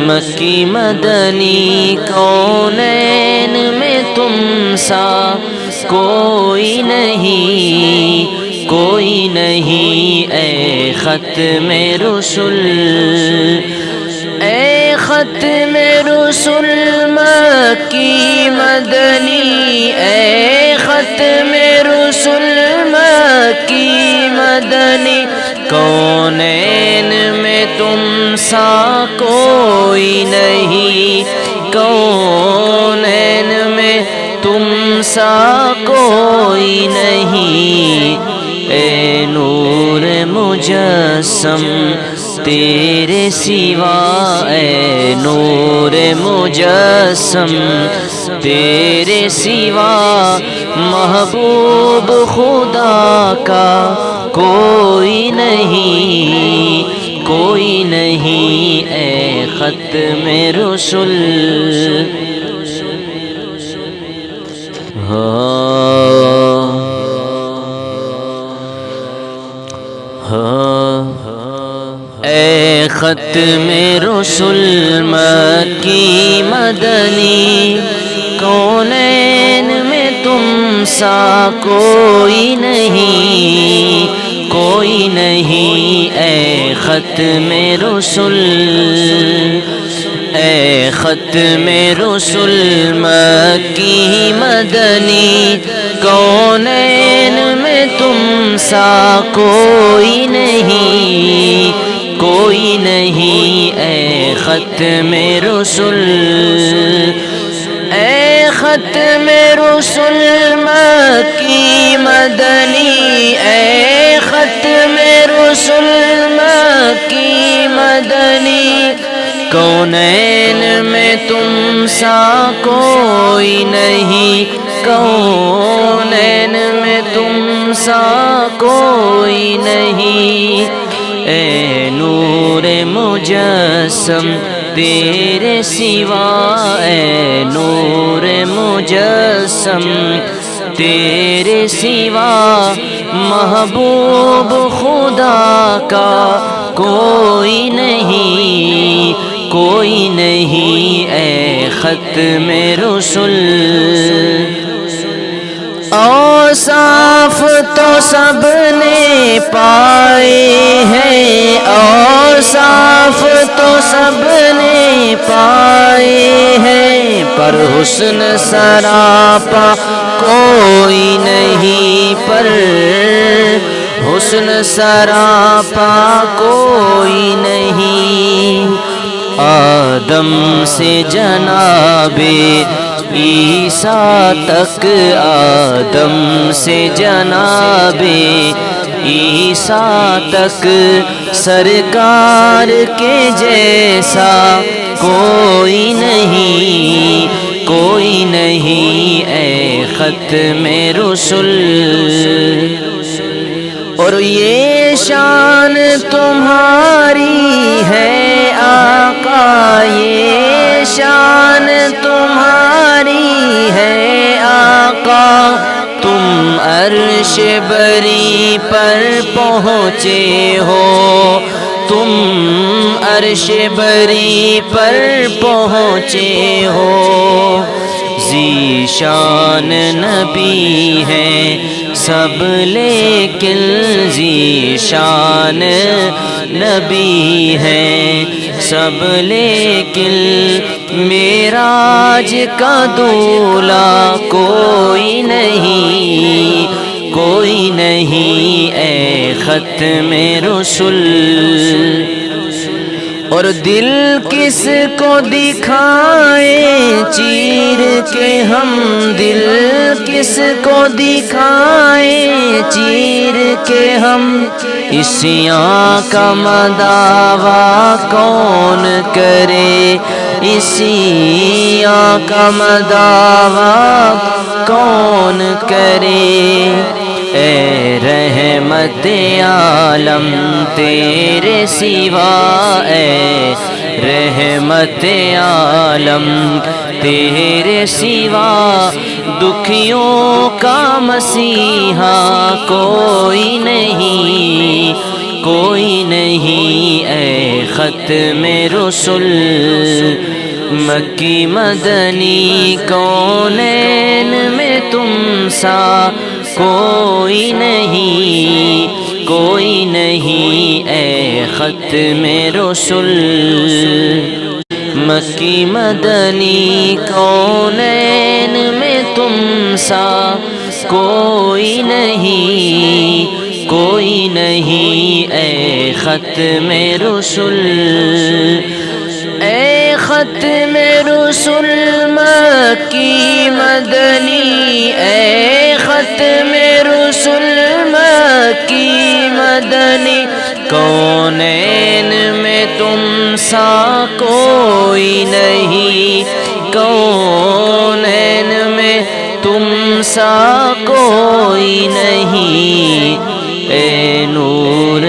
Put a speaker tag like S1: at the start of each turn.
S1: مکی مدنی کونین میں تم سا کوئی نہیں، کوئی نہیں، اے ختم رسل، اے ختم رسل مکی مدنی، اے ختم رسل مکی مدنی، کونین میں تم سا کوئی نہیں، کونین میں تم سا کوئی نہیں، اے نور مجسم تیرے سوا، اے نور مجسم تیرے سوا، محبوب خدا کا کوئی نہیں، کوئی نہیں، اے ختم رسل۔ اے ختم رسل مکی مدنی کونین میں تم سا کوئی نہیں، کوئی نہیں، اے ختم رسل، اے ختم رسل مکی مدنی کونین میں تم سا کوئی نہیں، کوئی نہیں، اے ختم رسل، اے ختم رسل مکی مدنی، اے ختم رسل مکی مدنی، کونین میں تم سا کوئی نہیں، کونین میں تم سا کوئی نہیں، اے نور مجسم تیرے سوا، اے نور مجسم تیرے سوا، محبوب خدا کا کوئی نہیں، کوئی نہیں، اے ختم رسل۔ اوصاف تو سب نے پائے ہیں، اوصاف تو سب نے پائے ہیں، پر حسن سراپا کوئی نہیں، پر حسن سراپا کوئی نہیں، آدم سے جناب عیسیٰ تک، آدم سے جناب عیسیٰ تک، سرکار کے جیسا کوئی نہیں، کوئی نہیں، اے ختم رسل۔ اور یہ شان تمہاری ہے آقا، یہ شان تمہاری ہے آقا، تم عرش بری پر پہنچے ہو، تم عرش بری پر پہنچے ہو، ذیشان نبی ہیں سب لیکن ذیشان نبی ہیں سب لیکن، معراج کا دولہ کوئی نہیں، کوئی نہیں، اے ختم رسل۔ اور دل کس کو دکھائیں چیر کے ہم، دل کس کو دکھائیں چیر کے ہم، عصیاں کا مداوا کون کرے، عصیاں کا مداوا کون کرے، اے رحمت عالم تیرے سوا، اے رحمت عالم تیرے سوا، دکھیوں کا مسیحا کوئی نہیں، کوئی نہیں اے ختم رسل مکی مدنی کونین میں تم سا کوئی نہیں اے ختم رسل مکی مدنی کونین میں تم سا کوئی نہیں اے ختم رسل اے ختم رسل مکی مدنی اے ختم رسل مکی مدنی کونین میں تم سا کوئی نہیں کونین میں تم سا کوئی نہیں اے نور